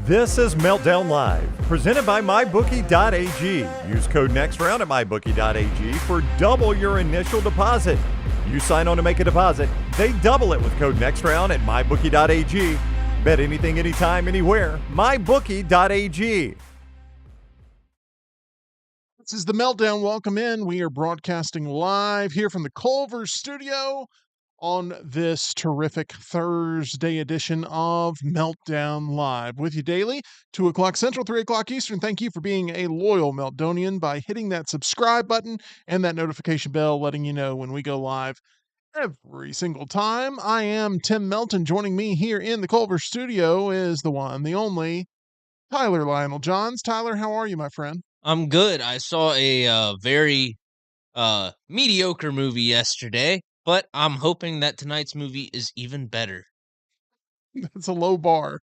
This is Meltdown Live, presented by MyBookie.ag. Use code NEXTROUND at MyBookie.ag for double your initial deposit. You sign on to make a deposit, they double it with code NEXTROUND at MyBookie.ag. Bet anything, anytime, anywhere. MyBookie.ag. This is the Meltdown. Welcome in. We are broadcasting live here from the Culver studio on this terrific Thursday edition of Meltdown Live. With you daily, 2 o'clock Central, 3 o'clock Eastern. Thank you for being a loyal Meltdonian by hitting that subscribe button and that notification bell, letting you know when we go live every single time. I am Tim Melton. Joining me here in the Culver studio is the one, the only, Tyler Lionel Johns. Tyler, how are you, my friend? I'm good. I saw a very mediocre movie yesterday, but I'm hoping that tonight's movie is even better. That's a low bar.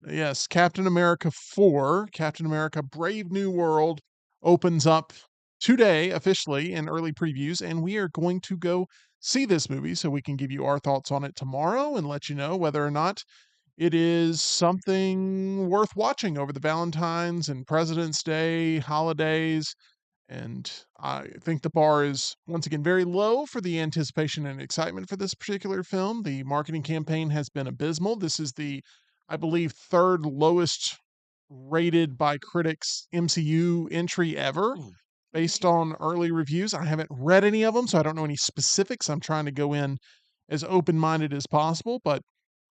Yes, Captain America 4, Captain America Brave New World opens up today officially in early previews, and we are going to go see this movie so we can give you our thoughts on it tomorrow and let you know whether or not it is something worth watching over the Valentine's and President's Day holidays. And I think the bar is once again very low for the anticipation and excitement for this particular film. The marketing campaign has been abysmal. This is the, I believe, third lowest rated by critics MCU entry ever based on early reviews. I haven't read any of them, so I don't know any specifics. I'm trying to go in as open-minded as possible, but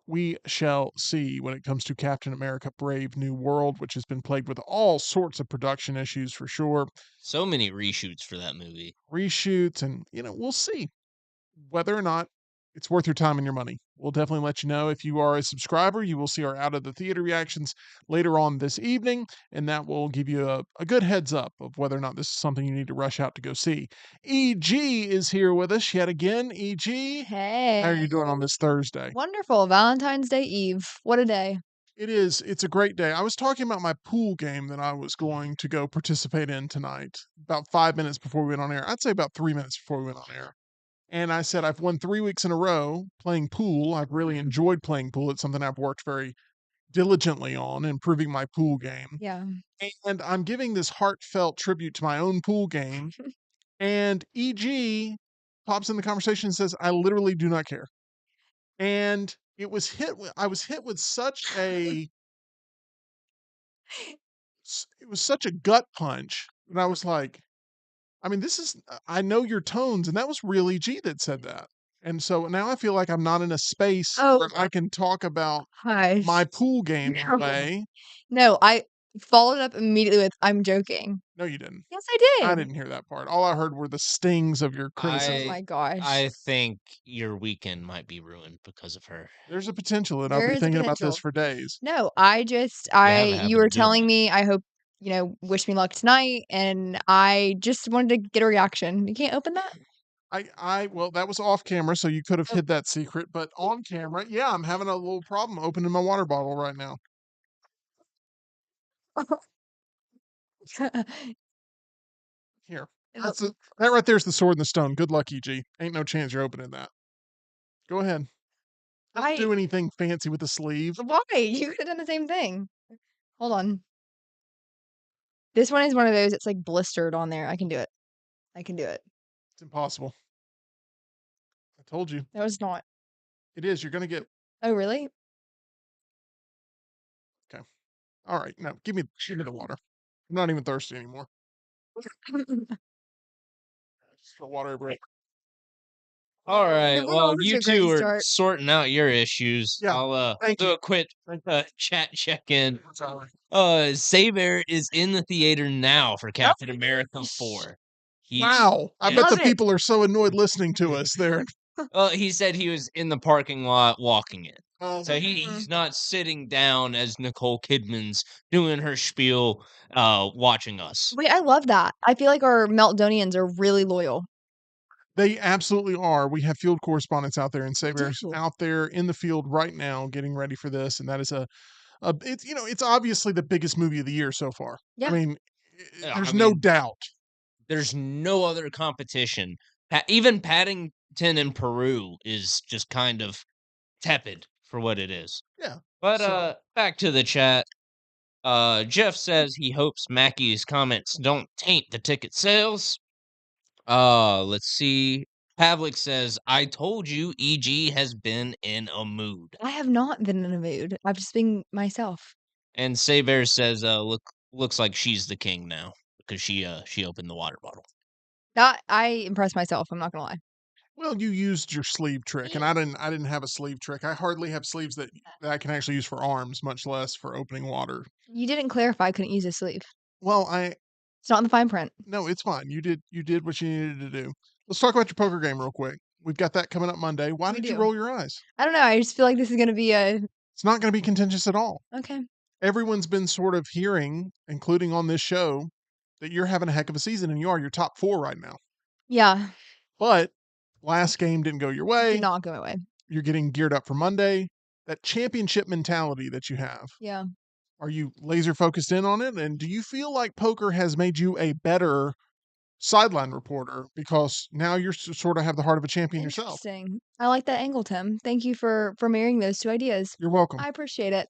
we shall see when it comes to Captain America Brave New World, which has been plagued with all sorts of production issues for sure. So many reshoots for that movie. Reshoots, and, we'll see whether or not it's worth your time and your money. We'll definitely let you know. If you are a subscriber, you will see our out of the theater reactions later on this evening, and that will give you a good heads up of whether or not this is something you need to rush out to go see. EG is here with us yet again. EG, Hey. how are you doing on this Thursday? Wonderful. Valentine's Day Eve. What a day. It is. It's a great day. I was talking about my pool game that I was going to go participate in tonight about 5 minutes before we went on air. I'd say about 3 minutes before we went on air. And I said, I've won 3 weeks in a row playing pool. I've really enjoyed playing pool. It's something I've worked very diligently on, improving my pool game. Yeah. And I'm giving this heartfelt tribute to my own pool game. And EG pops in the conversation and says, I literally do not care. And I was hit with such a, it was such a gut punch. And I was like, I mean, I know your tones. And that was really G that said that. And so now I feel like I'm not in a space where I can talk about my pool game No. way. No, I followed up immediately with, I'm joking. No, you didn't. Yes, I did. I didn't hear that part. All I heard were the stings of your criticism. Oh my gosh. I think your weekend might be ruined because of her. There's a potential, and I'll There be is a thinking about this potential. for days. No, habit you were of doing telling it. me, I hope, wish me luck tonight. And I just wanted to get a reaction. You can't open that? Well, that was off camera, so you could have Oh. hid that secret. But on camera, yeah, I'm having a little problem opening my water bottle right now. Here. That right there's the sword and the stone. Good luck, EG. Ain't no chance you're opening that. Go ahead. Don't do anything fancy with the sleeve. Why? You could have done the same thing. Hold on. This one is one of those that's like blistered on there. I can do it. It's impossible. I told you. That was not. It is. You're going to get... Oh, really? Okay. All right. No, give me the water. I'm not even thirsty anymore. Just for water break. All right. Everyone Well, always you a great two are start. sorting out your issues. Yeah, I'll thank do you. a quick Thank you. chat check-in. Sorry. Saber is in the theater now for Captain America 4. Wow. I yeah. bet the Love it. people are so annoyed listening to us there. He said he was in the parking lot walking it. So Mhm. he's not sitting down as Nicole Kidman's doing her spiel, watching us. Wait, I love that. I feel like our Meltdonians are really loyal. They absolutely are. We have field correspondents out there, and Saber's do. out there in the field right now getting ready for this, and that is it's obviously the biggest movie of the year so far. Yeah. I mean, Yeah, there's I no mean- doubt. There's no other competition. Even Paddington in Peru is just kind of tepid for what it is. Yeah. But So- back to the chat. Jeff says he hopes Mackey's comments don't taint the ticket sales. Let's see. Pavlik says, I told you EG has been in a mood. I have not been in a mood. I've just been myself. And Saybear says, looks like she's the king now because she opened the water bottle. I impressed myself. I'm not gonna lie. Well, you used your sleeve trick, and I didn't have a sleeve trick. I hardly have sleeves that I can actually use for arms, much less for opening water. You didn't clarify I couldn't use a sleeve. Well, It's not in the fine print. no, it's fine. You did what you needed to do. Let's talk about your poker game real quick. We've got that coming up Monday. Why We did you do. roll your eyes? I don't know. I just feel like this is gonna be a It's not going to be contentious at all. okay. Everyone's been sort of hearing, including on this show, that you're having a heck of a season, and you are. You're top 4 right now. Yeah. But last game didn't go your way. Did not go my way. You're getting geared up for Monday. That championship mentality that you have. Yeah. Are you laser focused in on it? And do you feel like poker has made you a better sideline reporter because now you're sort of have the heart of a champion yourself? Interesting. I like that angle, Tim. Thank you for marrying those two ideas. You're welcome. I appreciate it.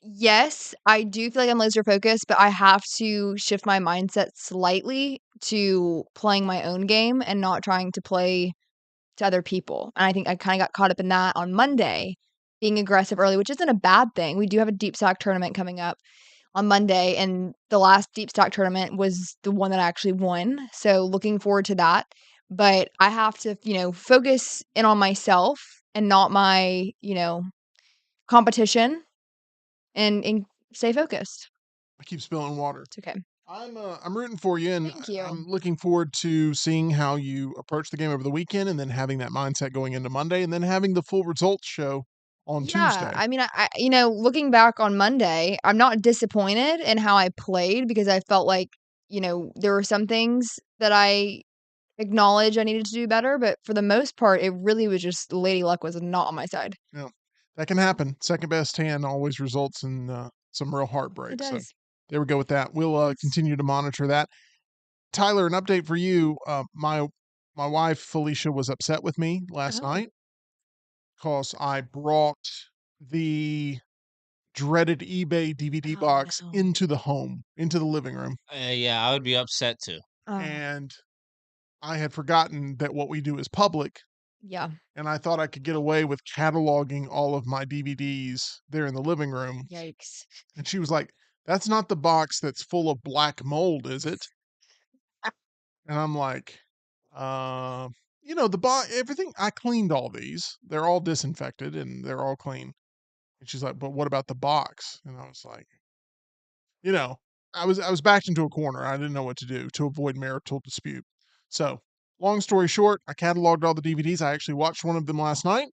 Yes, I do feel like I'm laser focused, but I have to shift my mindset slightly to playing my own game and not trying to play to other people. And I think I kind of got caught up in that on Monday, being aggressive early, which isn't a bad thing. We do have a deep stack tournament coming up on Monday, and the last deep stack tournament was the one that I actually won. So looking forward to that. But I have to, focus in on myself and not my, competition and stay focused. I keep spilling water. It's okay. I'm rooting for you, and Thank you. I'm looking forward to seeing how you approach the game over the weekend, and then having that mindset going into Monday, and then having the full results show on Tuesday. I mean, looking back on Monday, I'm not disappointed in how I played because I felt like, there were some things that I acknowledge I needed to do better, but for the most part, it really was just Lady Luck was not on my side. Yeah, that can happen. Second best hand always results in some real heartbreak. It So does. there we go with that. We'll continue to monitor that. Tyler, an update for you. My wife Felicia was upset with me last Oh. night because I brought the dreaded eBay DVD Oh, box no. into the home, into the living room, Yeah, I would be upset too. Oh, and I had forgotten that what we do is public, yeah. and I thought I could get away with cataloging all of my DVDs there in the living room. Yikes. And she was like, "That's not the box that's full of black mold, is it?" And I'm like, the box, everything, I cleaned all these. They're all disinfected and they're all clean. And she's like, "But what about the box?" And I was like, I was backed into a corner. I didn't know what to do to avoid marital dispute. So, long story short, I cataloged all the DVDs. I actually watched one of them last night.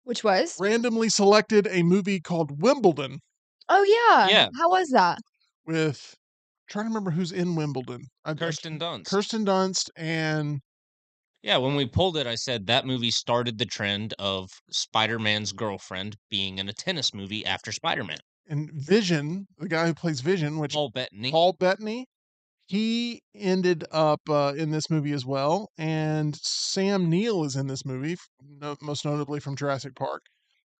Which was? Randomly selected a movie called Wimbledon Oh, yeah. Yeah. How was that? with, trying to remember who's in Wimbledon. Kirsten Dunst. Kirsten Dunst and Yeah, when we pulled it, I said that movie started the trend of Spider-Man's girlfriend being in a tennis movie after Spider-Man. Vision, the guy who plays Vision, which Paul Bettany. Paul Bettany, he ended up in this movie as well. And Sam Neill is in this movie, most notably from Jurassic Park.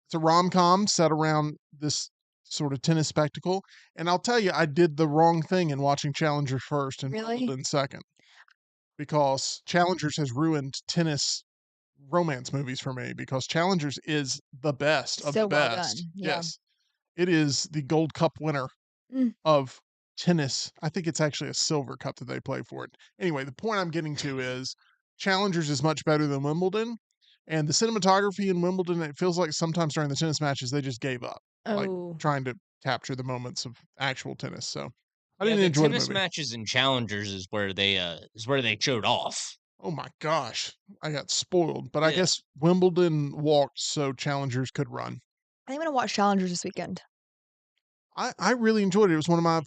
It's a rom-com set around this sort of tennis spectacle. And I'll tell you, I did the wrong thing in watching Challengers first and Really? Wimbledon second, because Challengers has ruined tennis romance movies for me, because Challengers is the best of So the well best. done. Yeah. Yes. It is the Gold Cup winner Mm. of tennis. I think it's actually a silver cup that they play for it. Anyway, the point I'm getting to is Challengers is much better than Wimbledon. And the cinematography in Wimbledon, it feels like sometimes during the tennis matches, they just gave up, like Oh. trying to capture the moments of actual tennis. So I Yeah, didn't the enjoy the tennis movie. matches and challengers is where they showed off. Oh my gosh, I got spoiled. But I Yeah. guess Wimbledon walked so Challengers could run. I think I'm gonna watch Challengers this weekend. I really enjoyed it. It was one of my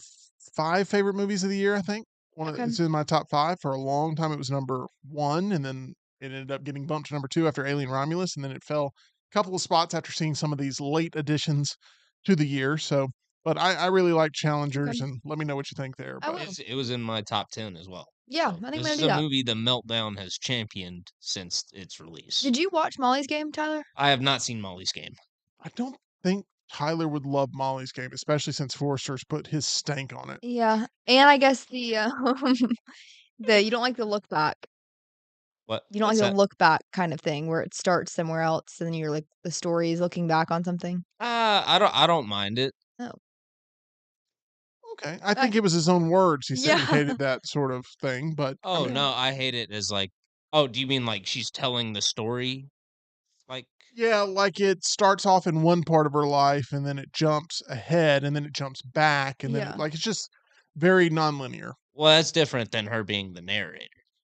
5 favorite movies of the year, I think. Okay. It's in my top 5. For a long time, it was number 1, and then it ended up getting bumped to number 2 after Alien Romulus, and then it fell a couple of spots after seeing some of these late additions to the year. So, but I really like Challengers, and let me know what you think there. I But will. It was in my top 10 as well. Yeah, So I think I'm this gonna is do a that. movie the Meltdown has championed since its release. Did you watch Molly's Game, Tyler? I have not seen Molly's Game. I don't think Tyler would love Molly's game, especially since Forrester's put his stank on it. Yeah, and I guess the the you don't like the look back. What? You don't like What's the that? look back kind of thing where it starts somewhere else and then you're like the story is looking back on something. I don't mind it. Oh. Okay. I think it was his own words. He said he Yeah. hated that sort of thing, but I Oh mean, no, I hate it as like. Oh, do you mean like she's telling the story? Like, yeah, like it starts off in one part of her life and then it jumps ahead and then it jumps back and then Yeah. like it's just very nonlinear. well, that's different than her being the narrator.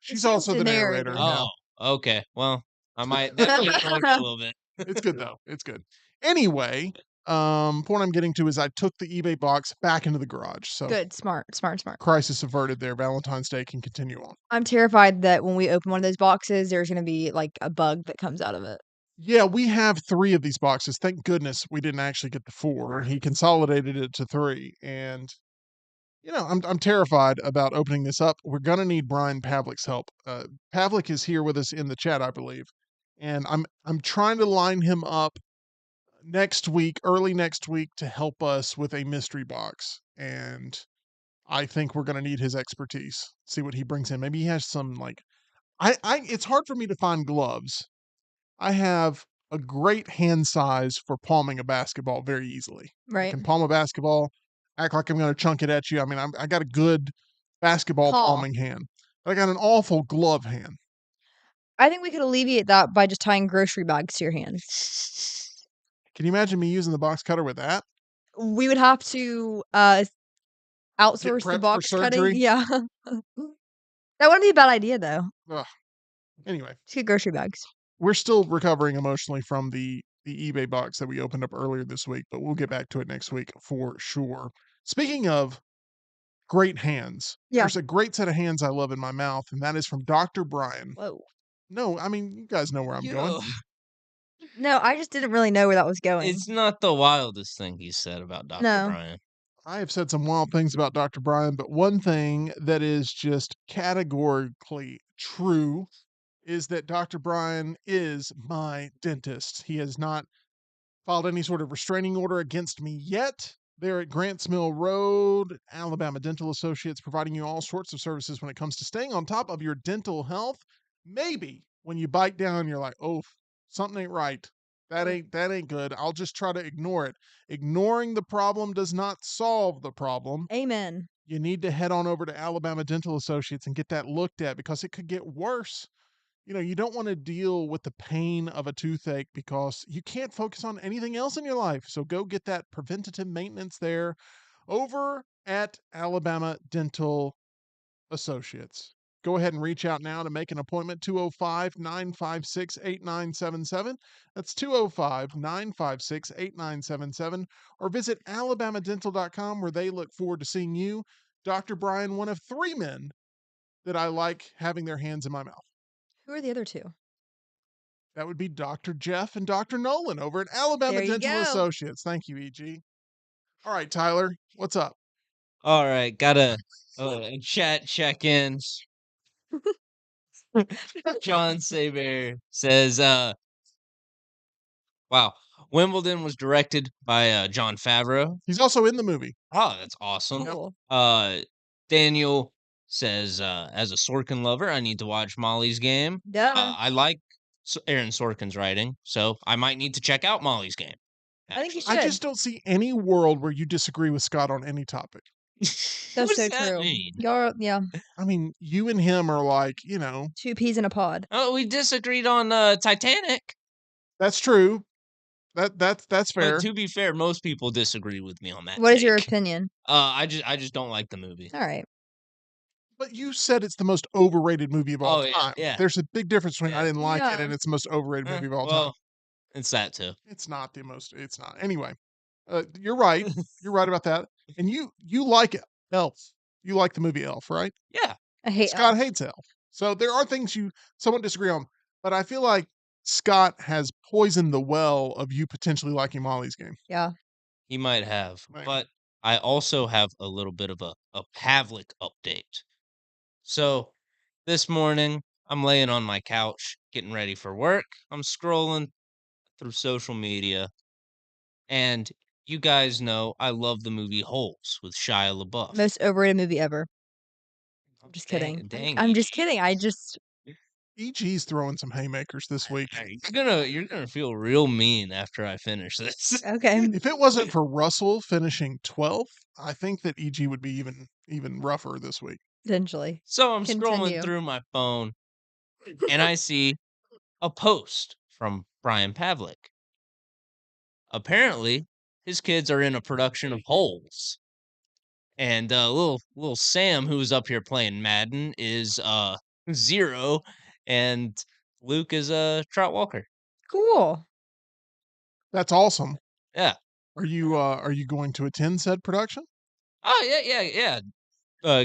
She's She's also the the narrator. narrator. Yeah. Oh, okay. Well, I might that might annoy me a little bit. It's good though. It's good. Anyway, point I'm getting to is I took the eBay box back into the garage. So Good, smart. crisis averted there. Valentine's Day can continue on. I'm terrified that when we open one of those boxes, there's gonna be like a bug that comes out of it. Yeah, we have 3 of these boxes. Thank goodness we didn't actually get the 4. He consolidated it to 3, and, I'm terrified about opening this up. We're gonna need Brian Pavlik's help. Pavlik is here with us in the chat, I believe, and I'm trying to line him up next week, early next week, to help us with a mystery box, and I think we're gonna need his expertise, see what he brings in. Maybe he has some, like I it's hard for me to find gloves. I have a great hand size for palming a basketball very easily. I Right. can palm a basketball, act like I'm going to chunk it at you. I mean, I got a good basketball Paw. palming hand. But I got an awful glove hand. I think we could alleviate that by just tying grocery bags to your hands. Can you imagine me using the box cutter with that? We would have to outsource the prepped for box cutting. surgery? Yeah. That wouldn't be a bad idea though. Ugh. Anyway, Just get grocery bags. we're still recovering emotionally from the eBay box that we opened up earlier this week, but we'll get back to it next week for sure. Speaking of great hands, Yeah. there's a great set of hands I love in my mouth, and that is from Dr. Brian. Whoa. No, I mean, you guys know where I'm going. Yo, No, I just didn't really know where that was going. it's not the wildest thing he said about Dr. No. Brian. I have said some wild things about Dr. Brian, but one thing that is just categorically true is that Dr. Brian is my dentist. He has not filed any sort of restraining order against me yet. They're at Grants Mill Road, Alabama Dental Associates, providing you all sorts of services when it comes to staying on top of your dental health. Maybe when you bite down, you're like, oh, something ain't right. That ain't good. I'll just try to ignore it. Ignoring the problem does not solve the problem. Amen. You need to head on over to Alabama Dental Associates and get that looked at because it could get worse. You don't want to deal with the pain of a toothache because you can't focus on anything else in your life. So go get that preventative maintenance there over at Alabama Dental Associates. Go ahead and reach out now to make an appointment, 205-956-8977. That's 205-956-8977. Or visit alabamadental.com where they look forward to seeing you. Dr. Brian, one of 3 men that I like having their hands in my mouth. Who are the other two? That would be Dr. Jeff and Dr. Nolan over at Alabama There you Dental go. Associates. Thank you, EG. All right, Tyler, what's up? All right, got a chat check-ins. John Saber says, wow, Wimbledon was directed by John Favreau. He's also in the movie. Oh, that's awesome. Cool. Daniel says, as a Sorkin lover, I need to watch Molly's Game. Duh. I like Aaron Sorkin's writing, so I might need to check out Molly's Game. I think you actually. I should. just don't see any world where you disagree with Scott on any topic. That's What so does that true. mean? Yeah, I mean, you and him are like, 2 peas in a pod. Oh, we disagreed on Titanic. that's true. That's fair. But to be fair, most people disagree with me on that. What is your take. opinion? I just don't like the movie. All right. But you said it's the most overrated movie of all Oh, time. yeah. There's a big difference between I Yeah. didn't like it Yeah. and it's the most overrated movie of all time. Well, it's that too. It's not the most. It's not. Anyway, you're right. You're right about that. And you like Elf. You like the movie Elf, right? Yeah. I hate Scott hates Elf. So there are things you somewhat disagree on, but I feel like Scott has poisoned the well of you potentially liking Molly's Game. Yeah. He might have. Right. But I also have a little bit of a Pavlik update. So this morning, I'm laying on my couch, getting ready for work. I'm scrolling through social media, and you guys know I love the movie Holes with Shia LaBeouf. Most overrated movie ever. I'm just kidding. Dang, I'm just EG. kidding. I just EG's throwing some haymakers this week. You're gonna feel real mean after I finish this. okay. If it wasn't for Russell finishing 12th, I think that EG would be even rougher this week. Potentially. So I'm scrolling Continue. through my phone and I see a post from Brian Pavlik. Apparently, his kids are in a production of Holes. And little Sam, who's up here playing Madden, is 0, and Luke is Trout Walker. Cool. That's awesome. Yeah. Are you going to attend said production? Oh yeah.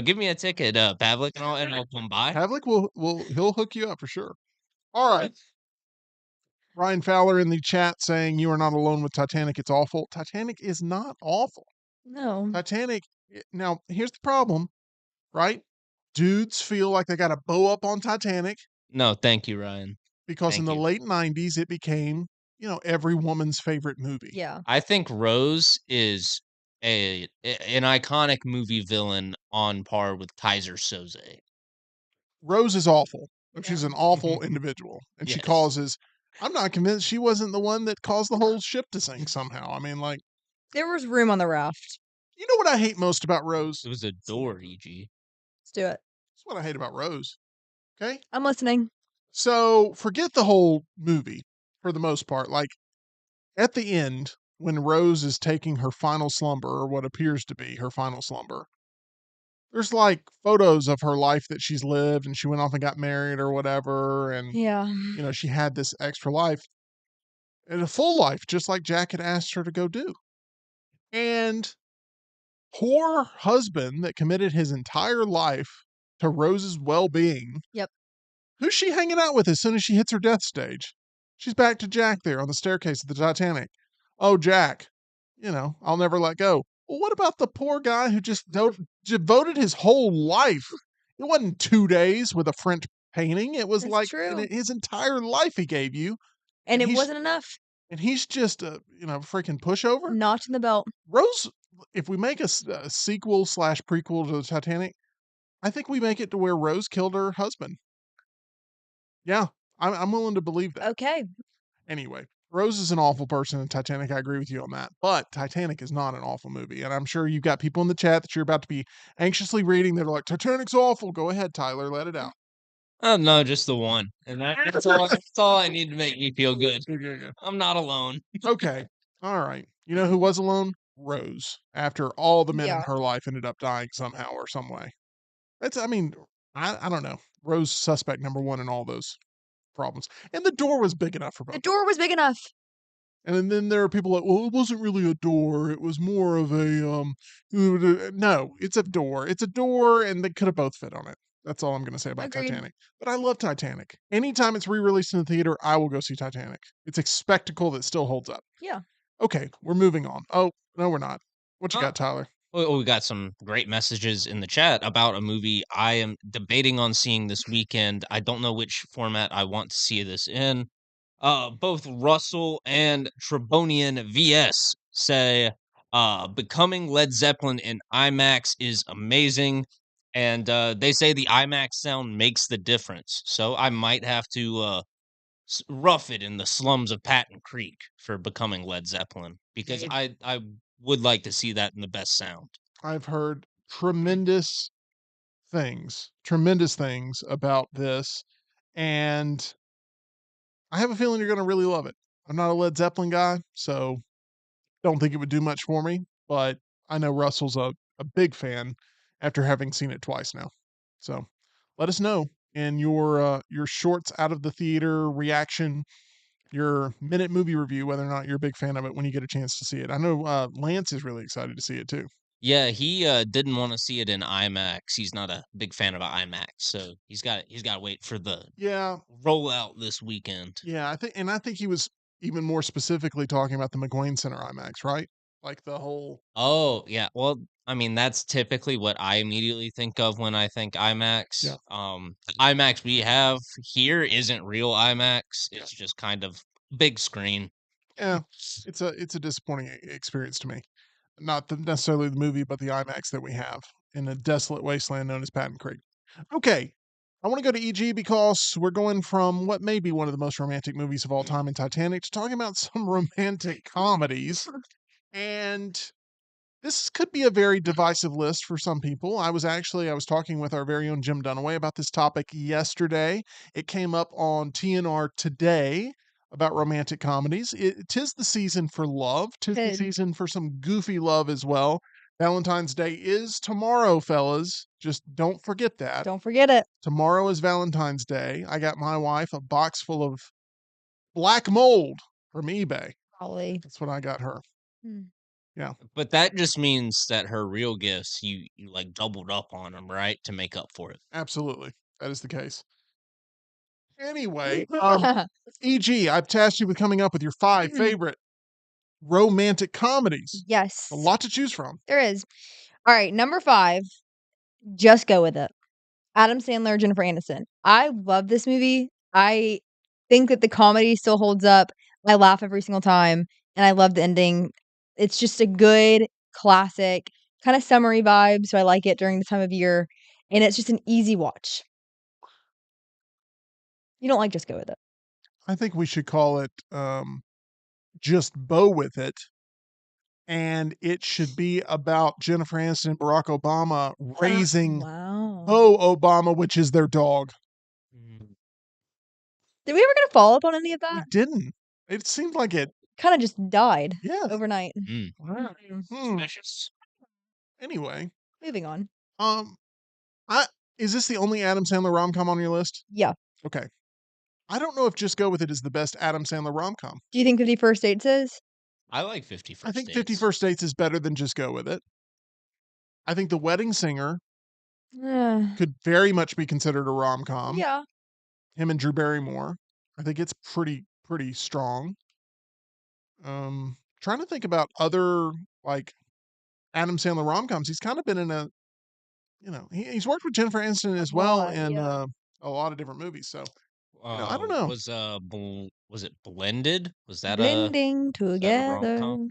Give me a ticket, Pavlik, and I'll come by. Havlik he'll hook you up for sure. All right. Ryan Fowler in the chat saying you are not alone with Titanic. It's awful. Titanic is not awful. No. Titanic. Now here's the problem, right? Dudes feel like they got a bow up on Titanic No, thank you, Ryan. because in Thank the you. late 90s it became, every woman's favorite movie. Yeah. I think Rose is an iconic movie villain on par with Kaiser Soze. Rose is awful. She's Yeah. an awful individual, and she Yes. causes. I'm not convinced she wasn't the one that caused the whole ship to sink somehow. I mean, like, There was room on the raft. you know what I hate most about Rose? It was a door, EG. Let's do it. That's what I hate about Rose. Okay, I'm listening. so forget the whole movie for the most part. Like at the end, when Rose is taking her final slumber, or what appears to be her final slumber, there's like photos of her life that she's lived, and she went off and got married or whatever, and Yeah. she had this extra life and a full life, just like Jack had asked her to go do. And poor husband that committed his entire life to Rose's well-being. Yep. Who's she hanging out with as soon as she hits her death stage? She's back to Jack there on the staircase of the Titanic. Oh, Jack, I'll never let go. Well, what about the poor guy who just devoted his whole life? It wasn't 2 days with a French painting. It was That's like true. his entire life he gave you. And it he's- wasn't enough. And he's just a, freaking pushover. Notch in the belt. Rose, if we make a sequel / prequel to the Titanic, I think we make it to where Rose killed her husband. Yeah, I'm willing to believe that. Okay. Anyway, Rose is an awful person in Titanic. I agree with you on that. But Titanic is not an awful movie. And I'm sure you've got people in the chat that you're about to be anxiously reading that are like, Titanic's awful. Go ahead, Tyler. Let it out. Oh no, just the one. And that's all I need to make me feel good. I'm not alone. Okay. All right. You know who was alone? Rose. After all the men in Yeah. her life ended up dying somehow or some way. I don't know. Rose suspect number one in all those problems. And the door was big enough for both. The door was big enough. And then there are people like, well, it wasn't really a door. It was more of a no, it's a door. It's a door, and they could have both fit on it. That's all I'm going to say about Agreed. Titanic. But I love Titanic. Anytime it's re-released in the theater, I will go see Titanic. It's a spectacle that still holds up. Yeah. Okay, we're moving on. Oh, no, we're not. What you got, Tyler? We got some great messages in the chat about a movie I am debating on seeing this weekend. I don't know which format I want to see this in. Both Russell and Trebonian VS say becoming Led Zeppelin in IMAX is amazing. And they say the IMAX sound makes the difference. So I might have to rough it in the slums of Patton Creek for becoming Led Zeppelin because I would like to see that in the best sound. I've heard tremendous things about this, and I have a feeling you're going to really love it. I'm not a Led Zeppelin guy, so don't think it would do much for me, but I know Russell's a big fan after having seen it twice now. So let us know in your shorts out of the theater reaction, your minute movie review, whether or not you're a big fan of it when you get a chance to see it. I know Lance is really excited to see it too. Yeah, he didn't want to see it in IMAX. He's not a big fan of IMAX, so he's got to wait for the rollout this weekend. Yeah, I think he was even more specifically talking about the McGuane Center IMAX, right? Like the whole. Oh yeah, well, I mean that's typically what I immediately think of when I think IMAX. Yeah. The IMAX we have here isn't real IMAX. It's just kind of big screen. Yeah, it's a disappointing experience to me. Not necessarily the movie, but the IMAX that we have in a desolate wasteland known as Patton Creek. Okay, I want to go to EG because we're going from what may be one of the most romantic movies of all time in Titanic to talking about some romantic comedies. And this could be a very divisive list for some people. I was talking with our very own Jim Dunaway about this topic yesterday. It came up on TNR today about romantic comedies. Tis the season for love. Tis the Good. season for some goofy love as well. Valentine's Day is tomorrow, fellas. Just don't forget that. Don't forget it. Tomorrow is Valentine's Day. I got my wife a box full of black mold from eBay. Probably. That's what I got her. Hmm. Yeah. But that just means that her real gifts, you like doubled up on them, right, to make up for it. Absolutely. That is the case. Anyway, EG, I've tasked you with coming up with your 5 favorite romantic comedies. Yes. A lot to choose from. There is. All right, number 5. Just go with it. Adam Sandler, Jennifer Aniston. I love this movie. I think that the comedy still holds up. I laugh every single time, and I love the ending. It's just a good classic, kind of summery vibe, so I like it during the time of year, and it's just an easy watch. You don't like Just Go With It. I think we should call it Just Bow With It. And it should be about Jennifer Aniston and Barack Obama raising Wow. Bo Obama, which is their dog. Did we ever get a follow-up on any of We that? didn't. It seemed like it. Kind of just died Yes. overnight. Wow. Suspicious. Anyway, Moving on. is this the only Adam Sandler rom-com on your list? Yeah. Okay. I don't know if Just Go With It is the best Adam Sandler rom-com. Do you think 50 First Dates is? I like 50 First I think Dates. 50 First Dates is better than Just Go With It. I think The Wedding Singer could very much be considered a rom-com. Yeah. Him and Drew Barrymore. I think it's pretty strong. Trying to think about other like Adam Sandler rom-coms. He's kind of been in he's worked with Jennifer Aniston as well lot, in yeah. a lot of different movies. So I don't know. Was it Blended? Was that Blending a together. rom-com?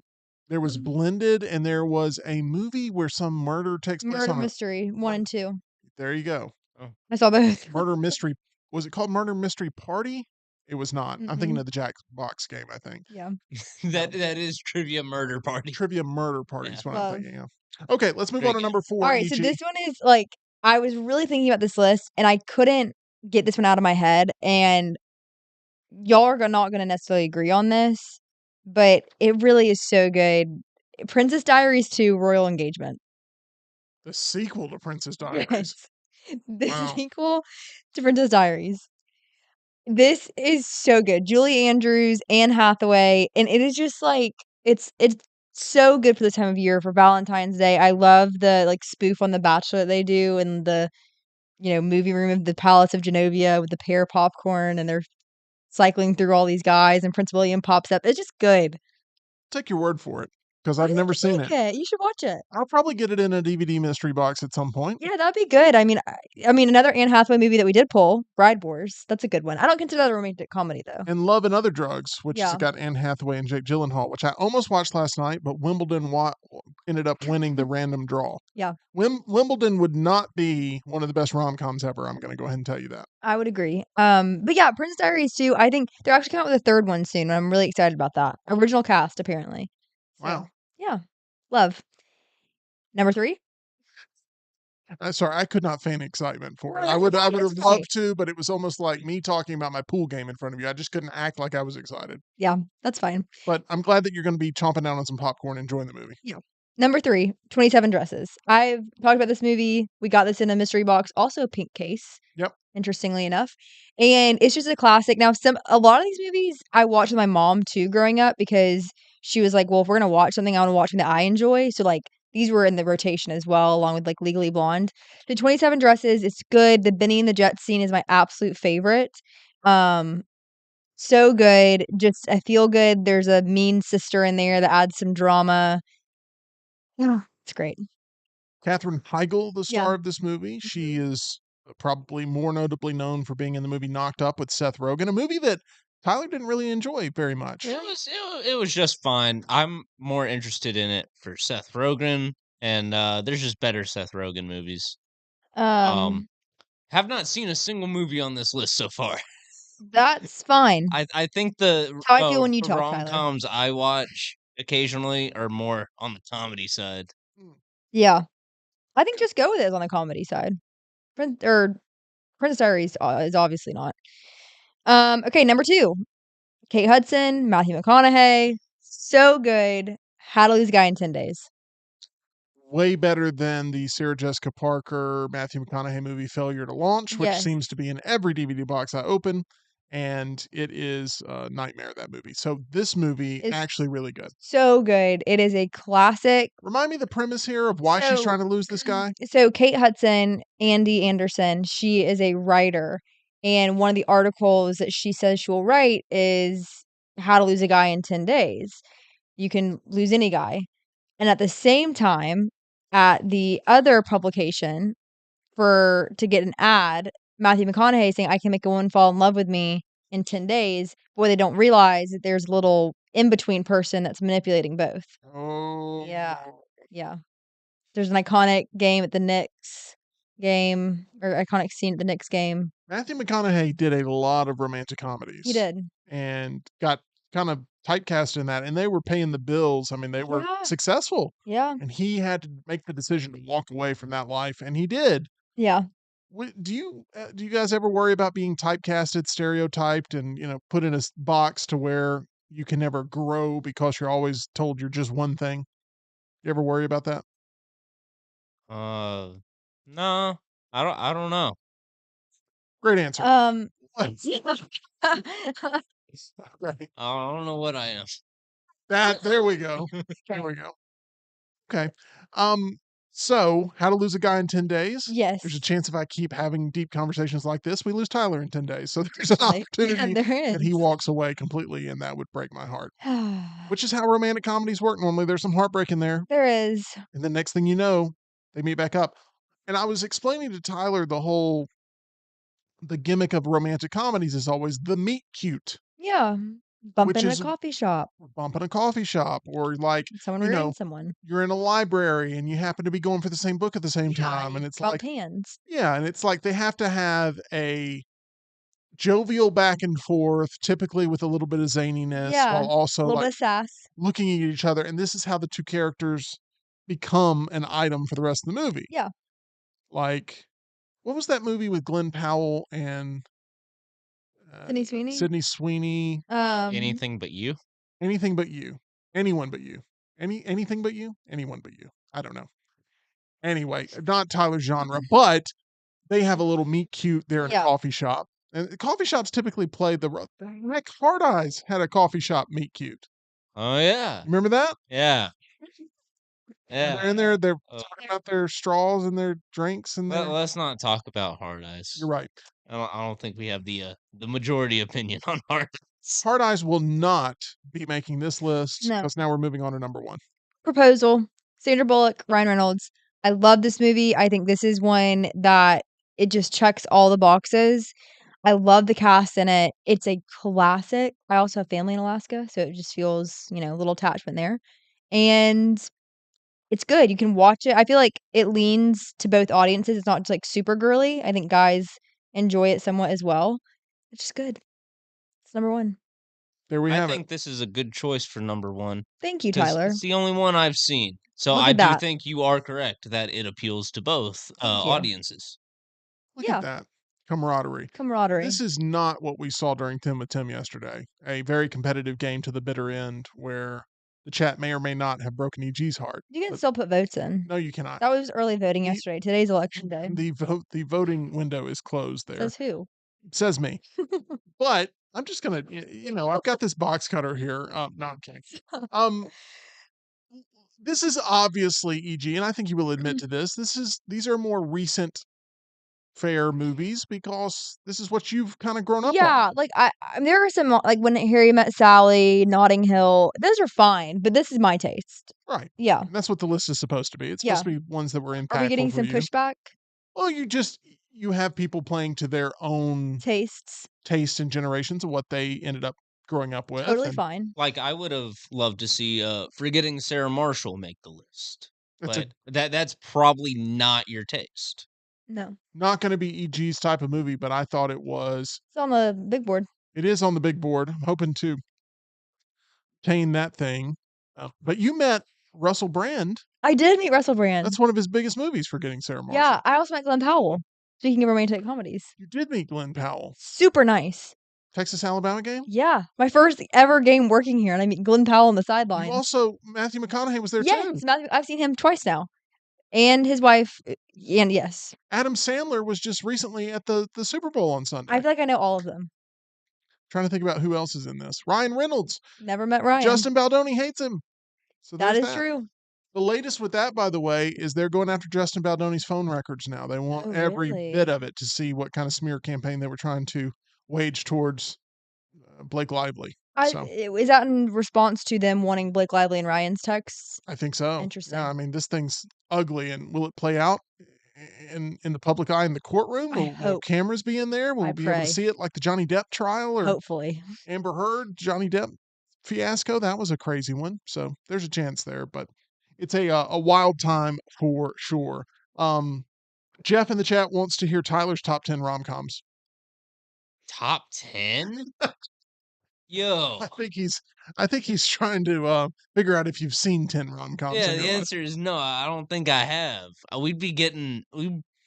There was Blended, and there was a movie where some murder takes place Murder on Mystery 1 and 2. There you go. I saw both. Murder Mystery. Was it called Murder Mystery Party? It was not. I'm thinking Mm-mm. of the Jackbox game, I think. Yeah. that is Trivia Murder Party. Trivia Murder Party is Yeah. what I'm Love. thinking of. Okay, let's move Great on to game. number 4. All right, so EG. this one is like I was really thinking about this list and I couldn't get this one out of my head, and y'all are not going to necessarily agree on this, but it really is so good. Princess Diaries 2 Royal Engagement. The sequel to Princess Diaries. Yes. The Wow. sequel to Princess Diaries. This is so good. Julie Andrews, Anne Hathaway, and it is just like it's so good for this time of year for Valentine's Day. I love the like spoof on The Bachelor that they do in the movie room of the Palace of Genovia with the pear popcorn, and they're cycling through all these guys, and Prince William pops up. It's just good. Take your word for it, because I've never seen it. You should watch it. I'll probably get it in a DVD mystery box at some point. Yeah, that'd be good. I mean, another Anne Hathaway movie that we did pull, Bride Wars. That's a good one. I don't consider that a romantic comedy though. And Love and Other Drugs, which has Yeah. got Anne Hathaway and Jake Gyllenhaal, which I almost watched last night, but Wimbledon ended up winning the random draw. Yeah. Wimbledon would not be one of the best rom-coms ever. I'm going to go ahead and tell you that. I would agree. But yeah, Princess Diaries 2, I think they're actually coming out with a third one soon, and I'm really excited about that. Original cast, apparently. So, Wow. yeah. Love. Number 3? Sorry, I could not feign excitement for it. No, I would that's have okay. loved to, but it was almost like me talking about my pool game in front of you. I just couldn't act like I was excited. Yeah, that's fine. But I'm glad that you're going to be chomping down on some popcorn and enjoying the movie. Number 3, 27 Dresses. I've talked about this movie. We got this in a mystery box, also a pink case. Yep. Interestingly enough. And it's just a classic. Now, a lot of these movies I watched with my mom too growing up, because she was like, well, if we're going to watch something, I want to watch something that I enjoy. So like these were in the rotation as well, along with like Legally Blonde. The 27 Dresses, it's good. The Benny and the Jet scene is my absolute favorite. So good. Just I feel good. There's a mean sister in there that adds some drama. Yeah, it's great. Katherine Heigl, the Yeah. star of this movie, she is probably more notably known for being in the movie Knocked Up with Seth Rogen, a movie that Tyler didn't really enjoy very much. It was just fine. I'm more interested in it for Seth Rogen, and there's just better Seth Rogen movies. Have not seen a single movie on this list so far. That's fine. I think the That's how I feel when you talk, Tyler. rom-coms I watch occasionally are more on the comedy side. Yeah. I think just go with it on the comedy side. Princess Diaries is obviously not. Okay, number 2. Kate Hudson, Matthew McConaughey. So good. How to Lose a Guy in 10 Days. Way better than the Sarah Jessica Parker, Matthew McConaughey movie Failure to Launch, which Yes. seems to be in every DVD box I open. And it is a nightmare, that movie. So this movie It's actually really good. So good. It is a classic. Remind me the premise here of why she's trying to lose this guy. So Kate Hudson, Andy Anderson, she is a writer. And one of the articles that she says she will write is How to Lose a Guy in 10 Days. You can lose any guy. And at the same time, at the other publication, to get an ad, Matthew McConaughey saying, I can make a woman fall in love with me in 10 days. Boy, they don't realize that there's a little in-between person that's manipulating both. Oh. Yeah. There's an iconic game at the Knicks game, or iconic scene at the Knicks game. Matthew McConaughey did a lot of romantic comedies. He did. And got kind of typecast in that, and they were paying the bills. I mean, they were successful. Yeah. And he had to make the decision to walk away from that life, and he did. Yeah. Do you guys ever worry about being typecasted, stereotyped, and put in a box to where you can never grow because you're always told you're just one thing? You ever worry about that? No, I don't know. Great answer. Right. I don't know what I am. There we go. There we go. Okay. So How to Lose a Guy in 10 Days. Yes. There's a chance if I keep having deep conversations like this, we lose Tyler in 10 days. So there's an opportunity that he walks away completely, and that would break my heart. Which is how romantic comedies work normally. There's some heartbreak in there. There is. And the next thing you know, they meet back up. And I was explaining to Tyler the gimmick of romantic comedies is always the meet cute. Yeah. Bumping in a coffee shop. Bumping a coffee shop, or like someone reading someone. You're in a library and you happen to be going for the same book at the same time, and it's like hands. Yeah, and it's like they have to have a jovial back and forth, typically with a little bit of zaniness, while also a little bit of sass, looking at each other. And this is how the two characters become an item for the rest of the movie. Yeah. Like, what was that movie with Glenn Powell and Sydney Sweeney? Anything But You? Anything But You. Anyone But You. Anything But You? Anyone But You. I don't know. Anyway, not Tyler's genre, but they have a little meet cute there in a coffee shop. And coffee shops typically play the heck, Hard Eyes had a coffee shop meet cute. Oh, yeah. Remember that? Yeah. Yeah. They're in there, they're talking about their straws and their drinks. And let's not talk about Hard Eyes. You're right. I don't think we have the majority opinion on Hard Eyes. Hard Eyes will not be making this list because now we're moving on to number 1. Proposal. Sandra Bullock, Ryan Reynolds. I love this movie. I think this is one that it just checks all the boxes. I love the cast in it. It's a classic. I also have family in Alaska, so it just feels, a little attachment there. And it's good. You can watch it. I feel like it leans to both audiences. It's not just like super girly. I think guys enjoy it somewhat as well. It's just good. It's number 1. There we have it. I think this is a good choice for number 1. Thank you, Tyler. It's the only one I've seen. So I do think you are correct that it appeals to both audiences. Look at that. Camaraderie. This is not what we saw during Tim with Tim yesterday. A very competitive game to the bitter end where the chat may or may not have broken EG's heart. You can still put votes in. No, you cannot. That was early voting yesterday. Today's election day. The voting window is closed there. Says who? Says me. But I'm just going to, I've got this box cutter here. No, I'm kidding. This is obviously EG, and I think you will admit to this. These are more recent fair movies because this is what you've kind of grown up on. Yeah, like I there are some like When Harry Met Sally, Notting Hill. Those are fine, but this is my taste. Right. Yeah. And that's what the list is supposed to be. It's supposed to be ones that were impactful. Are we getting some pushback? Well, you you have people playing to their own Tastes. tastes and generations of what they ended up growing up with. Totally and fine. Like, I would have loved to see, Forgetting Sarah Marshall make the list, It's a but that's probably not your taste. No. not going to be EG's type of movie, but I thought it was. It's on the big board. It is on the big board. I'm hoping to obtain that thing. But you met Russell Brand. I did meet Russell Brand. That's one of his biggest movies, Forgetting Sarah Marshall. Yeah, I also met Glenn Powell. Speaking of romantic comedies. You did meet Glenn Powell. Super nice. Texas Alabama game? Yeah. My first ever game working here, and I meet Glenn Powell on the You sideline. also, Matthew McConaughey was there Yes, too. I've seen him twice now. And his wife, and yes. Adam Sandler was just recently at the Super Bowl on Sunday. I feel like I know all of them. Trying to think about who else is in this. Ryan Reynolds. Never met Ryan. Justin Baldoni hates him. So That there's is true. The latest with that, by the way, is they're going after Justin Baldoni's phone records now. They want Oh, every really? bit of it to see what kind of smear campaign they were trying to wage towards Blake Lively. So Is that in response to them wanting Blake Lively and Ryan's texts? I think so. Interesting. Yeah, I mean, this thing's ugly, and will it play out in the public eye in the courtroom? I Will hope. cameras be in there? Will I we be able pray. to see it like the Johnny Depp trial or Hopefully. Amber Heard, Johnny Depp fiasco? That was a crazy one. So there's a chance there, but it's a wild time for sure. Jeff in the chat wants to hear Tyler's top 10 rom-coms. Top 10? Yo. I think he's trying to figure out if you've seen 10 rom-coms. Yeah, in the your life. answer is no, I don't think I have. We'd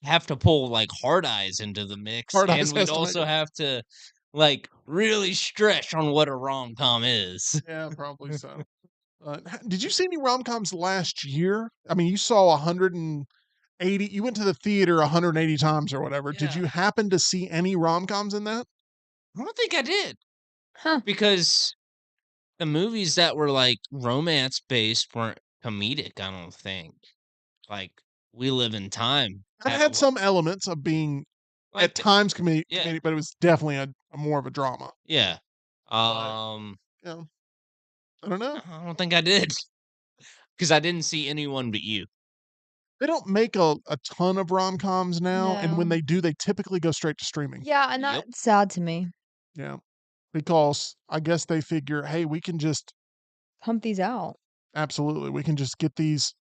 have to pull, like, Hard Eyes into the mix, Hard and Eyes we'd has to make also it. have to, like, really stretch on what a rom-com is. Yeah, probably so. Did you see any rom-coms last year? I mean, you saw 180. You went to the theater 180 times or whatever. Did Yeah. you happen to see any rom-coms in that? I don't think I did. Huh. Because the movies that were, like, romance-based weren't comedic, I don't think. Like, We Live in Time. It had some elements of being like at times comedic, yeah. but it was definitely a more of a drama. Yeah. You know, I don't know. I don't think I did. Because I didn't see Anyone But You. They don't make a ton of rom-coms now, and when No. they do, they typically go straight to streaming. Yeah, and Yep. that's sad to me. Yeah, because I guess they figure, hey, we can just Pump these out. absolutely, we can just get these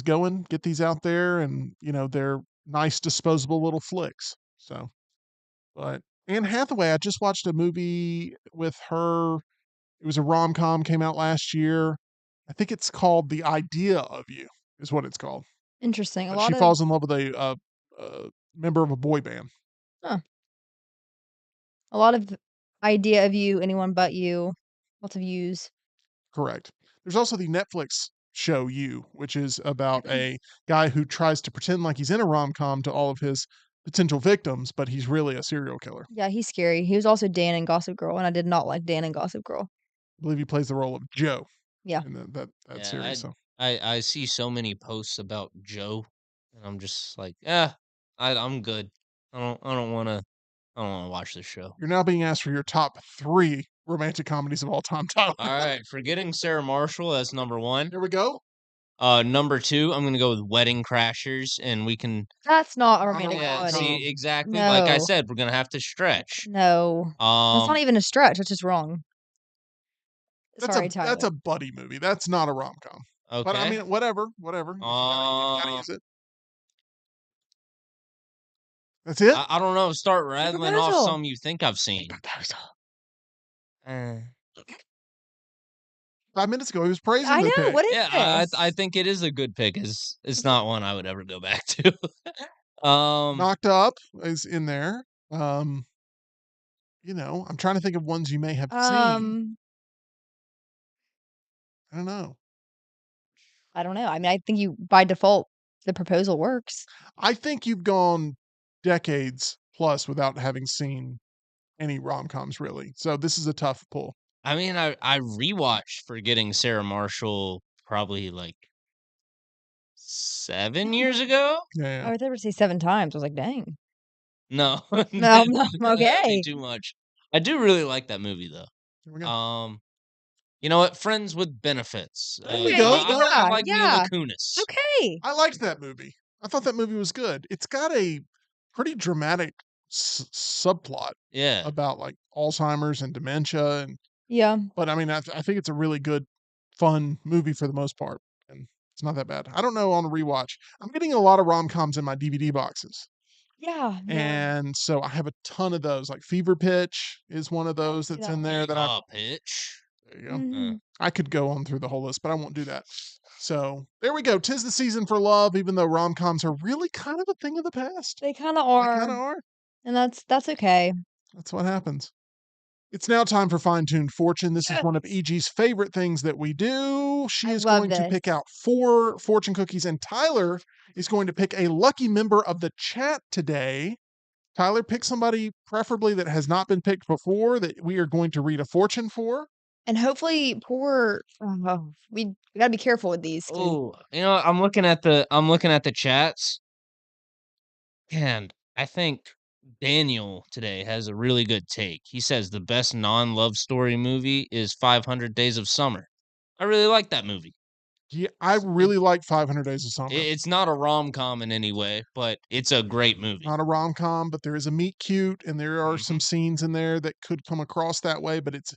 going, get these out there, and they're nice disposable little flicks. So, but Anne Hathaway, I just watched a movie with her. It was a rom-com, came out last year. I think it's called The Idea of You, is what it's called. Interesting. A But lot she of falls in love with a member of a boy band. a lot of idea of you, anyone but you. Lots of yous. Correct. There's also the Netflix show You, which is about a guy who tries to pretend like he's in a rom-com to all of his potential victims, but he's really a serial killer. Yeah, he's scary. He was also Dan in Gossip Girl, and I did not like Dan in Gossip Girl. I believe he plays the role of Joe. Yeah. In that Yeah, series. So I see so many posts about Joe, and I'm just like, I'm good. I don't want to watch this show. you're now being asked for your top 3 romantic comedies of all time, Tyler. All right, Forgetting Sarah Marshall as number 1. Here we go. Number 2, I'm gonna go with Wedding Crashers, and we can That's not a I don't romantic know. yeah, comedy. see exactly like I No. said, we're gonna have to stretch. No. That's not even a stretch. That's just wrong. Sorry, Tyler. That's a buddy movie. That's not a rom-com. Okay. But I mean, whatever. You gotta use it. That's it. I don't know. Start rattling off Proposal. some you think I've seen. Proposal. 5 minutes ago, he was praising I the know. pick. What is Yeah, this? I think it is a good pick. It's not one I would ever go back to. Knocked Up is in there. I'm trying to think of ones you may have seen. I don't know. I don't know. I mean, I think you by default the proposal works. I think you've gone decades plus without having seen any rom-coms really. So this is a tough pull. I mean, I rewatched Forgetting Sarah Marshall probably like 7 years ago. Yeah. I was able to say 7 times. I was like, dang. No, No, that'd be okay. too much. I do really like that movie though. Here we go. You know what? Friends with Benefits. There we go. I like Yeah. Mila Kunis. Okay. I liked that movie. I thought that movie was good. It's got a pretty dramatic subplot Yeah. about like Alzheimer's and dementia, Yeah. but I mean, I think it's a really good, fun movie for the most part, and it's not that bad. I don't know on a rewatch. I'm getting a lot of rom-coms in my DVD boxes, Yeah. and so I have a ton of those. Like Fever Pitch is one of those see that's that in one. there that I. Pitch. There you go. Mhm. I could go on through the whole list, but I won't do that. So there we go. 'Tis the season for love, even though rom-coms are really kind of a thing of the past. They kind of They are, kind of are. and that's okay. That's what happens. It's now time for Fine Tuned Fortune. This is one of Yes. EG's favorite things that we do. She I is love going to this. pick out 4 fortune cookies, and Tyler is going to pick a lucky member of the chat today. Tyler, pick somebody preferably that has not been picked before that we are going to read a fortune for. And hopefully, we gotta be careful with these. 'Cause Oh, I'm looking at the chats, and I think Daniel today has a really good take. He says the best non-love story movie is 500 Days of Summer. I really like that movie. Yeah, I really like 500 Days of Summer. It's not a rom-com in any way, but it's a great movie. Not a rom-com, but there is a meet cute, and there are some scenes in there that could come across that way, but it's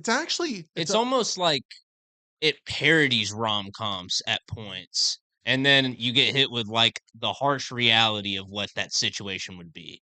actually It's almost like it parodies rom-coms at points, and then you get hit with, like, the harsh reality of what that situation would be.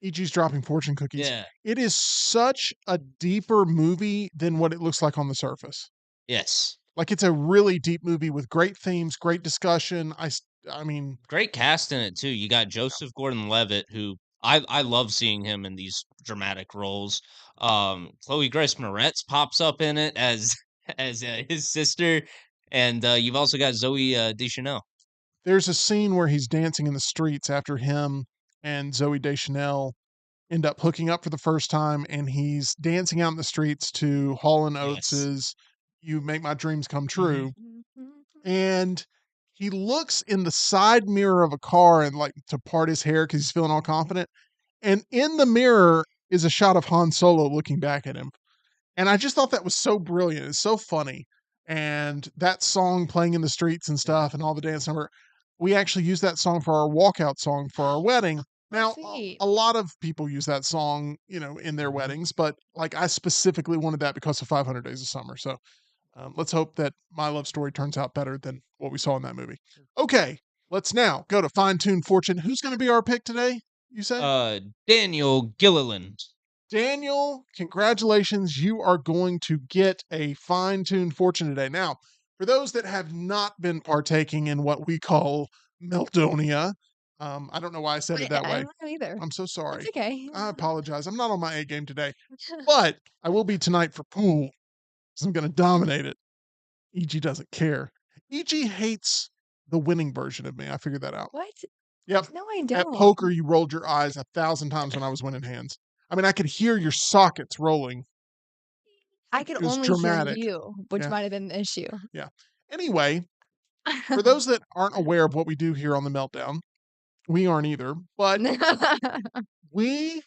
EG's dropping fortune cookies. Yeah. It is such a deeper movie than what it looks like on the surface. Yes. Like, it's a really deep movie with great themes, great discussion. I mean, Great cast in it too. You got Joseph Gordon-Levitt, who I love seeing him in these dramatic roles. Chloe Grace Moretz pops up in it as as his sister, and you've also got Zoe Deschanel. there's a scene where he's dancing in the streets after him and Zoe Deschanel end up hooking up for the first time, and he's dancing out in the streets to Hall and Yes. Oates's "You Make My Dreams Come Mhm. True," Mhm. and he looks in the side mirror of a car and like to part his hair because he's feeling all confident. And in the mirror is a shot of Han Solo looking back at him. And I just thought that was so brilliant. It's so funny. And that song playing in the streets and stuff and all the dance number, we actually used that song for our walkout song for our wedding. Now, Sweet. a lot of people use that song, in their weddings, but like I specifically wanted that because of 500 Days of Summer. So let's hope that my love story turns out better than what we saw in that movie. Okay, let's now go to Fine Tune Fortune. Who's going to be our pick today? You said? Daniel Gilliland. Daniel, congratulations. You are going to get a Fine Tune Fortune today. Now, for those that have not been partaking in what we call Meltdonia, I don't know why I said it that I way. don't know either. I'm so sorry. It's okay. I apologize. I'm not on my A game today, but I will be tonight for pool. So I'm going to dominate it. EG doesn't care. EG hates the winning version of me. I figured that out. What? Yep. No, I At don't. poker, you rolled your eyes 1,000 times when I was winning hands. I mean, I could hear your sockets rolling. I could It was only dramatic. hear you, which Yeah. might have been the issue. Yeah. Anyway, for those that aren't aware of what we do here on the Meltdown, we aren't either, but we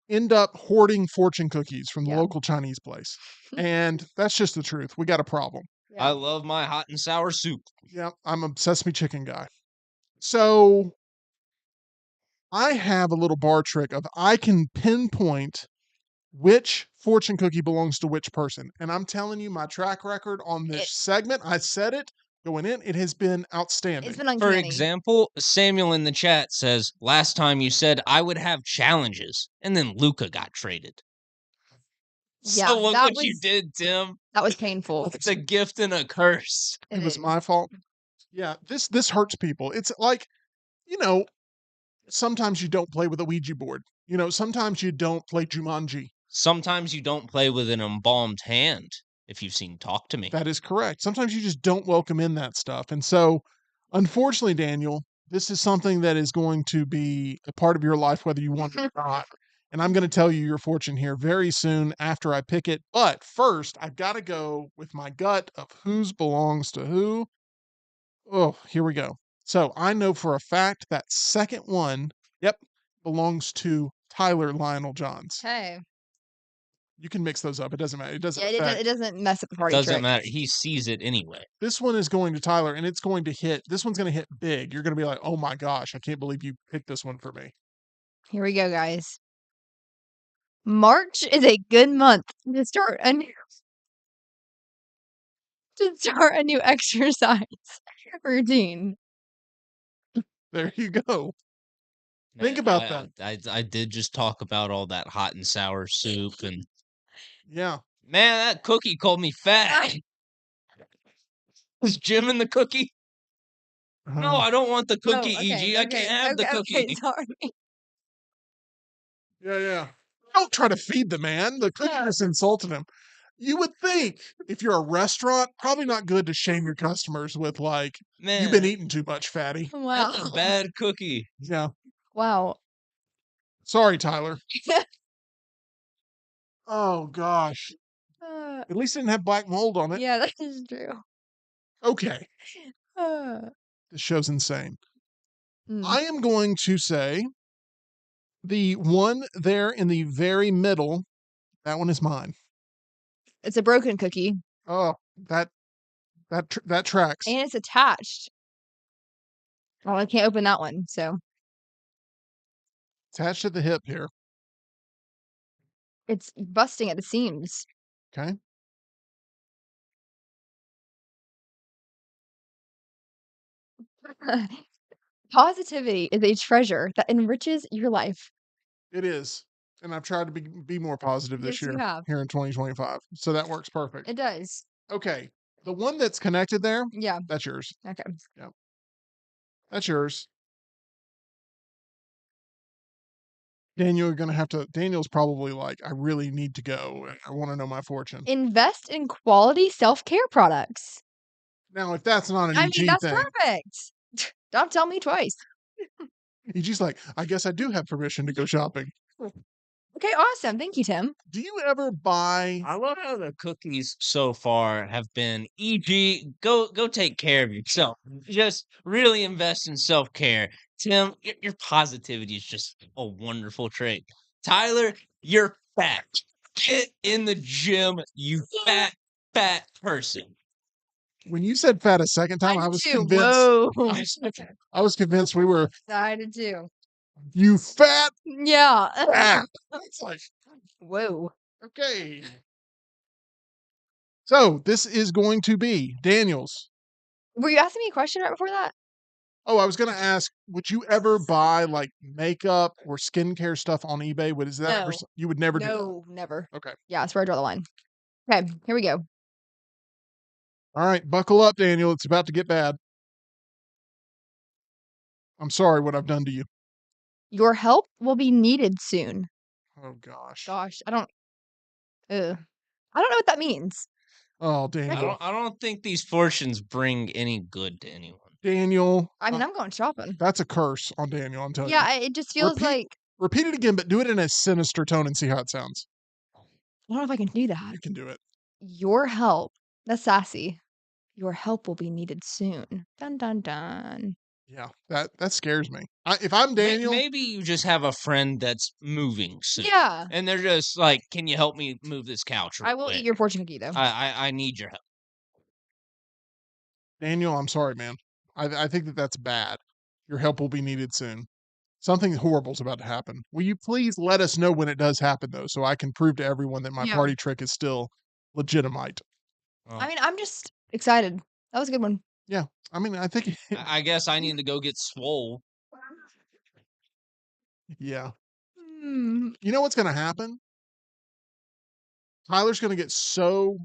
end up hoarding fortune cookies from the Yeah. local Chinese place. And that's just the truth. We got a problem. I Yeah. love my hot and sour soup. Yeah, I'm a sesame chicken guy. So I have a little bar trick of I can pinpoint which fortune cookie belongs to which person. And I'm telling you, my track record on this It- segment, I said it going in, it has been outstanding. It's been For uncanny. example, Samuel in the chat says, last time you said I would have challenges, and then Luca got traded. Yeah, So look that what you was- did, Tim. That was painful. It's a gift and a curse. It was is. my fault. Yeah, this hurts people. It's like, sometimes you don't play with a Ouija board. Sometimes you don't play Jumanji. Sometimes you don't play with an embalmed hand, if you've seen Talk to Me. That is correct. Sometimes you just don't welcome in that stuff. And so, unfortunately, Daniel, this is something that is going to be a part of your life, whether you want it or not. And I'm going to tell you your fortune here very soon after I pick it. But first, I've got to go with my gut of whose belongs to who. Oh, here we go. So I know for a fact that second one, yep, belongs to Tyler Lionel Johns. Hey. You can mix those up. It doesn't matter. It doesn't Yeah, affect. it doesn't mess up the party Doesn't trick. matter. He sees it anyway. This one is going to Tyler, and it's going to hit. This one's going to hit big. You're going to be like, oh my gosh, I can't believe you picked this one for me. Here we go, guys. March is a good month to start a new exercise routine. There you go. Think about that. I did just talk about all that hot and sour soup, and Yeah. man, that cookie called me fat. Was Jim in the cookie? No, I don't want the cookie, EG. I can't have the cookie. Okay, sorry. Yeah. Don't try to feed the man. The cookie just insulted him. You would think if you're a restaurant, probably not good to shame your customers with like, Man, you've been eating too much, fatty. Wow. that's a bad cookie. Yeah. Wow. Sorry, Tyler. Oh gosh. At least it didn't have black mold on it. Yeah, that is true. Okay. Uh, This show's insane. mm. I am going to say the one there in the very middle, that one is mine. It's a broken cookie, Oh, that tracks. and it's attached. Oh, I can't open that one, so Attached at the hip here. it's busting at the seams. Okay. Positivity is a treasure that enriches your life. It is. And I've tried to be more positive this Yes, you year have. here in 2025. So that works perfect. It does. Okay. The one that's connected there, Yeah. that's yours. Okay. That's yours. Daniel, you're gonna have to. Daniel's probably like, I really need to go. I want to know my fortune. Invest in quality self-care products. Now, if that's not an I EG mean, that's thing, perfect. Don't tell me twice. EG's like, I guess I do have permission to go shopping. Okay, awesome. Thank you, Tim. Do you ever buy? I love how the cookies so far have been EG. Go take care of yourself. Just really invest in self care. Tim, your positivity is just a wonderful trait. Tyler, you're fat. Get in the gym, you fat person. When you said fat a second time, I did was too. convinced. Whoa. I was convinced we were. I did too. You fat. Yeah. Ah. It's like, Whoa. okay. So this is going to be Daniel's. Were you asking me a question right before that? Oh, I was going to ask, would you ever buy like makeup or skincare stuff on eBay? Is that No. you would never do No, never. that? Okay. Yeah, that's where I draw the line. Okay, here we go. All right, buckle up, Daniel. It's about to get bad. I'm sorry what I've done to you. Your help will be needed soon. Oh gosh. Gosh, I don't know what that means. Oh, Daniel. I don't think these fortunes bring any good to anyone. Daniel. I mean, I'm going shopping. That's a curse on Daniel, I'm telling you. Yeah, it just feels like Repeat it again, but do it in a sinister tone and see how it sounds. I don't know if I can do that. You can do it. Your help. That's sassy. Your help will be needed soon. Dun dun dun. Yeah, that scares me. If I'm Daniel, Maybe you just have a friend that's moving soon. Yeah. And they're just like, can you help me move this couch? I will eat your fortune cookie though. I need your help. Daniel, I'm sorry, man. I think that's bad. Your help will be needed soon. Something horrible's about to happen. Will you please let us know when it does happen, though, so I can prove to everyone that my Yeah. party trick is still legitimate? I mean, I'm just excited. That was a good one. Yeah, I mean, I think. I guess I need to go get swole. Yeah. Hmm. You know what's going to happen? Tyler's going to get so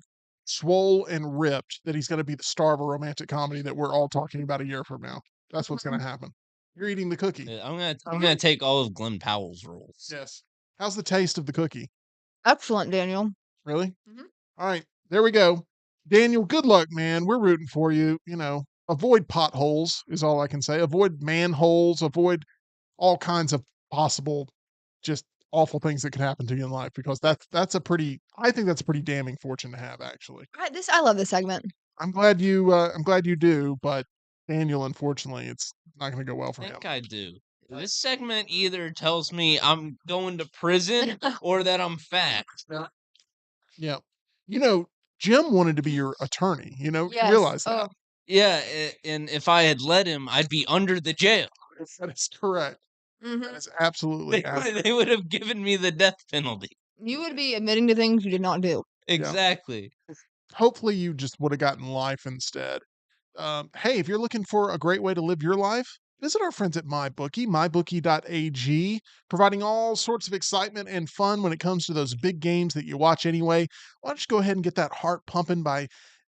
swole and ripped that he's going to be the star of a romantic comedy that we're all talking about a year from now. That's what's going to happen. You're eating the cookie. Yeah, I'm gonna take all of Glenn Powell's roles. Yes. How's the taste of the cookie? Excellent, Daniel. Really? Mhm. All right. There we go. Daniel, good luck, man. We're rooting for you. You know, avoid potholes is all I can say. Avoid manholes. Avoid all kinds of possible, just awful things that could happen to you in life because that's a pretty. I think that's a pretty damning fortune to have. Actually, I love this segment. I'm glad you do, but Daniel, unfortunately, it's not going to go well for I him. think I do. This segment either tells me I'm going to prison or that I'm fat. Yeah. You know, Jim wanted to be your attorney. You know, Yes. realize that. Yeah, and if I had let him, I'd be under the jail. That is correct. Mhm. That is absolutely They would have given me the death penalty. You would be admitting to things you did not do. Exactly. hopefully you just would have gotten life instead. Hey, if you're looking for a great way to live your life, visit our friends at MyBookie, mybookie.ag, providing all sorts of excitement and fun when it comes to those big games that you watch anyway. Why don't you go ahead and get that heart pumping by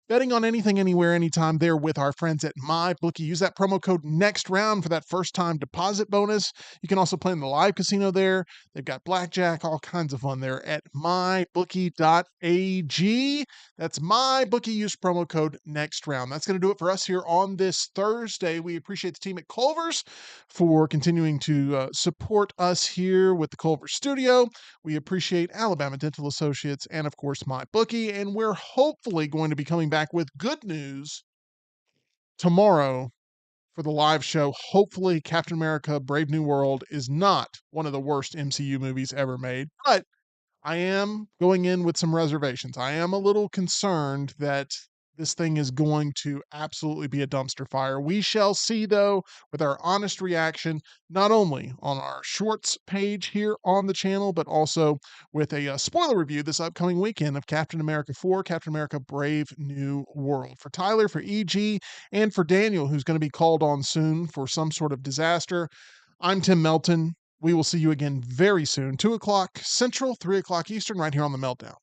betting on anything, anywhere, anytime there with our friends at MyBookie. Use that promo code next round for that first time deposit bonus. You can also play in the live casino there. They've got blackjack, all kinds of fun there at mybookie.ag. That's MyBookie. Use promo code next round. That's going to do it for us here on this Thursday. We appreciate the team at Culver's for continuing to support us here with the Culver studio. We appreciate Alabama Dental Associates and, of course, MyBookie. And we're hopefully going to be coming back with good news tomorrow for the live show. Hopefully, Captain America Brave New World is not one of the worst MCU movies ever made, but I am going in with some reservations. I am a little concerned that this thing is going to absolutely be a dumpster fire. We shall see, though, with our honest reaction, not only on our shorts page here on the channel, but also with a spoiler review this upcoming weekend of Captain America 4, Captain America Brave New World. For Tyler, for EG, and for Daniel, who's going to be called on soon for some sort of disaster, I'm Tim Melton. We will see you again very soon, 2 o'clock Central, 3 o'clock Eastern, right here on the Meltdown.